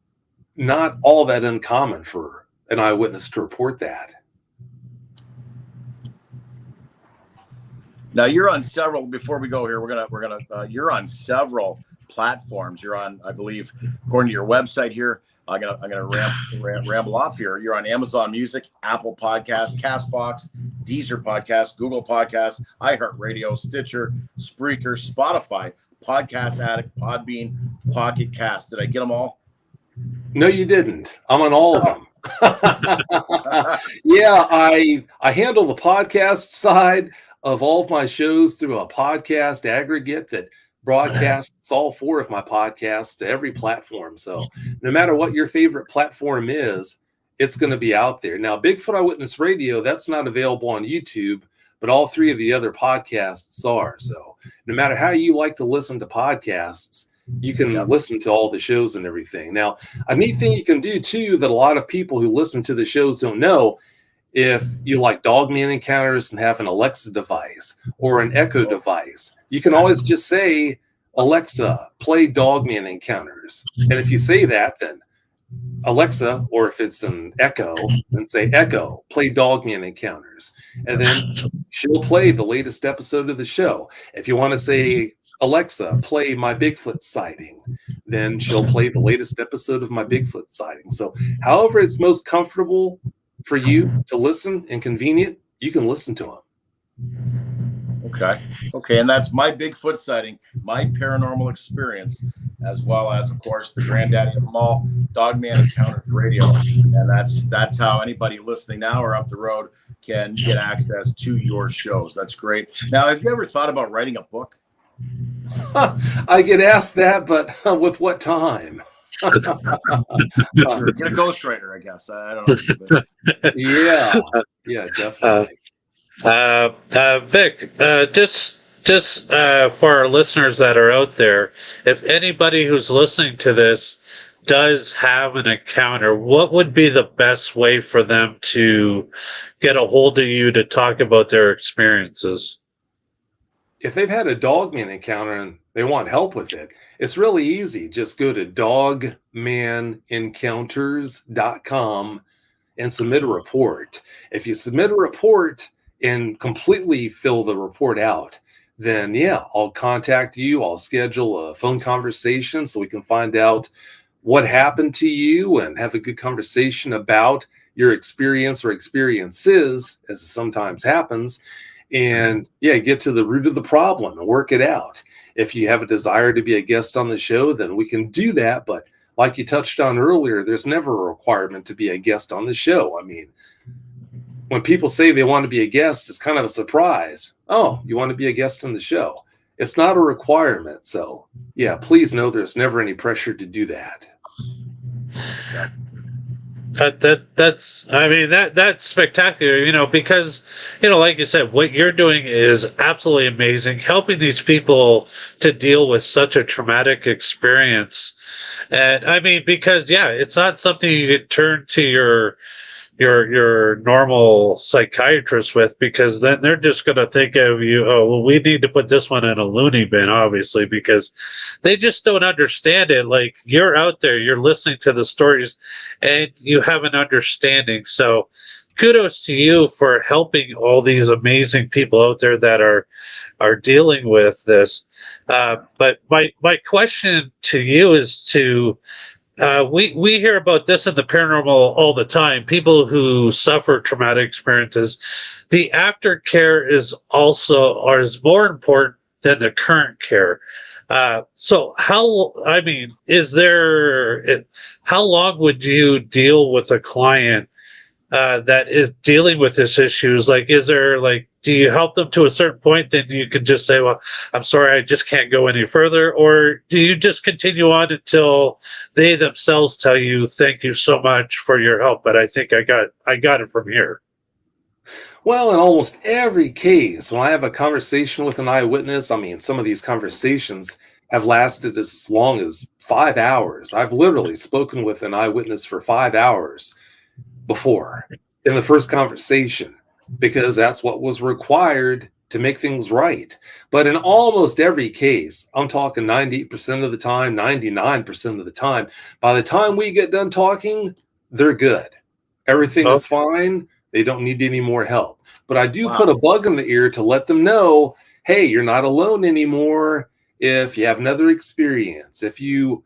not all that uncommon for an eyewitness to report that. Now you're on several. Before we go here, we're gonna you're on several platforms. You're on, I believe, according to your website here. I'm gonna ramble off here. You're on Amazon Music, Apple Podcasts, Castbox, Deezer Podcast, Google Podcasts, iHeartRadio, Stitcher, Spreaker, Spotify, Podcast Addict, Podbean, Pocket Cast. Did I get them all? No, you didn't. I'm on all of them. Yeah, I handle the podcast side of all of my shows through a podcast aggregate that broadcasts all 4 of my podcasts to every platform. So no matter what your favorite platform is, it's going to be out there. Now, Bigfoot Eyewitness Radio, that's not available on YouTube, but all 3 of the other podcasts are. So no matter how you like to listen to podcasts, you can listen to all the shows and everything. Now, a neat thing you can do too that a lot of people who listen to the shows don't know, if you like Dogman encounters and have an Alexa device or an Echo device, you can always just say, Alexa, play Dogman encounters. And if you say that, then Alexa, or if it's an Echo, then say, Echo, play Dogman encounters. And then she'll play the latest episode of the show. If you want to say, Alexa, play my Bigfoot sighting, then she'll play the latest episode of my Bigfoot sighting. So however it's most comfortable for you to listen and convenient, you can listen to them. Okay. And that's my Bigfoot sighting, my paranormal experience, as well as, of course, the granddaddy of them all, Dogman Encounters Radio. And that's how anybody listening now or up the road can get access to your shows. That's great. Now, have you ever thought about writing a book? I get asked that, but with what time? Sure. Get a ghostwriter, I guess. I don't know. Yeah, definitely. Vic, just for our listeners that are out there, if anybody who's listening to this does have an encounter, what would be the best way for them to get a hold of you to talk about their experiences? If they've had a Dogman encounter and they want help with it, it's really easy. Just go to dogmanencounters.com and submit a report. If you submit a report and completely fill the report out, then I'll contact you. I'll schedule a phone conversation so we can find out what happened to you and have a good conversation about your experience or experiences, as it sometimes happens. And get to the root of the problem and work it out. If you have a desire to be a guest on the show, then we can do that. But like you touched on earlier, there's never a requirement to be a guest on the show. I mean, when people say they want to be a guest, it's kind of a surprise. Oh, you want to be a guest on the show? It's not a requirement. So please know there's never any pressure to do that. That's spectacular, because, like you said, what you're doing is absolutely amazing, helping these people to deal with such a traumatic experience. And because it's not something you could turn to your normal psychiatrist with, because then they're just going to think of you, we need to put this one in a loony bin, obviously, because they just don't understand it. Like, you're out there, you're listening to the stories, and you have an understanding. So kudos to you for helping all these amazing people out there that are dealing with this. But my question to you is we hear about this in the paranormal all the time. People who suffer traumatic experiences, the aftercare is more important than the current care. So how long would you deal with a client that is dealing with this issues? Like, do you help them to a certain point, then you can just say, well, I'm sorry, I just can't go any further? Or do you just continue on until they themselves tell you, thank you so much for your help, but I think I got it from here? Well, in almost every case, when I have a conversation with an eyewitness, some of these conversations have lasted as long as 5 hours. I've literally spoken with an eyewitness for 5 hours before in the first conversation, because that's what was required to make things right. But in almost every case, I'm talking 98% of the time, 99% of the time, by the time we get done talking, they're good. Everything is fine. They don't need any more help. But I do put a bug in the ear to let them know, hey, you're not alone anymore. if you have another experience, if you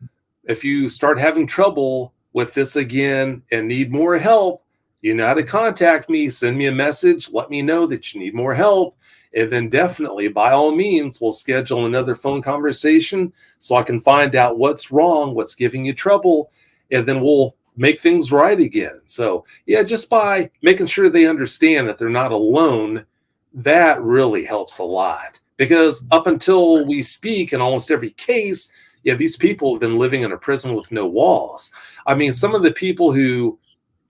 start having trouble with this again and need more help, you know how to contact me. Send me a message. Let me know that you need more help. And then definitely, by all means, we'll schedule another phone conversation so I can find out what's wrong, what's giving you trouble, and then we'll make things right again. So, yeah, just by making sure they understand that they're not alone, that really helps a lot. Because up until we speak, in almost every case, yeah, these people have been living in a prison with no walls. I mean, some of the people who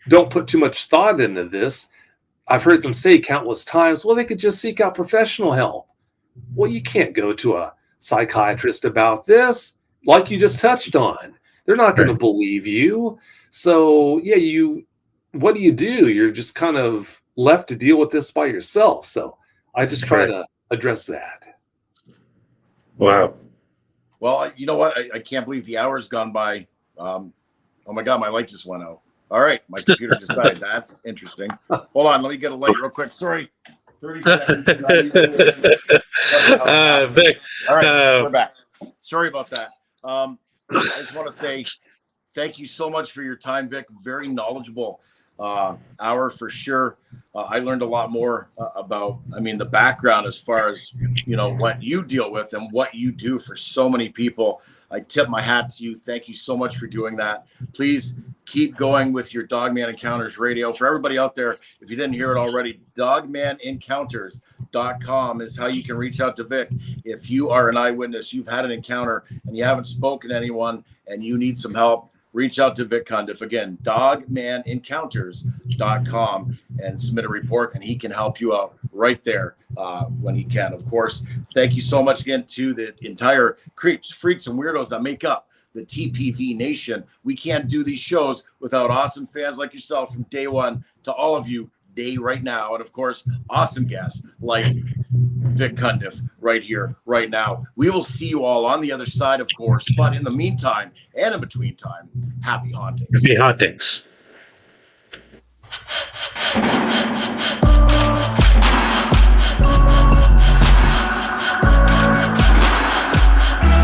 don't put too much thought into this, I've heard them say countless times, well, they could just seek out professional help. Well, you can't go to a psychiatrist about this, like you just touched on. They're not going to believe you. So, yeah, what do? You're just kind of left to deal with this by yourself. So I just try to address that. Wow. Well, you know what? I can't believe the hour's gone by. Oh my God, my light just went out. All right, my computer just died. That's interesting. Hold on, let me get a light real quick. Sorry. 30 seconds. Vic. All right, we're back. Sorry about that. I just want to say thank you so much for your time, Vic. Very knowledgeable hour for sure. I learned a lot more about, the background as far as, what you deal with and what you do for so many people. I tip my hat to you. Thank you so much for doing that. Please keep going with your Dogman Encounters radio. For everybody out there, if you didn't hear it already, dogmanencounters.com is how you can reach out to Vic. If you are an eyewitness, you've had an encounter and you haven't spoken to anyone and you need some help, reach out to Vic Cundiff. Again, dogmanencounters.com and submit a report, and he can help you out right there when he can. Of course, thank you so much again to the entire creeps, freaks, and weirdos that make up the TPV Nation. We can't do these shows without awesome fans like yourself from day one to all of you day right now. And of course, awesome guests like Vic Cundiff right here, right now. We will see you all on the other side, of course. But in the meantime and in between time, happy hauntings. Happy hauntings.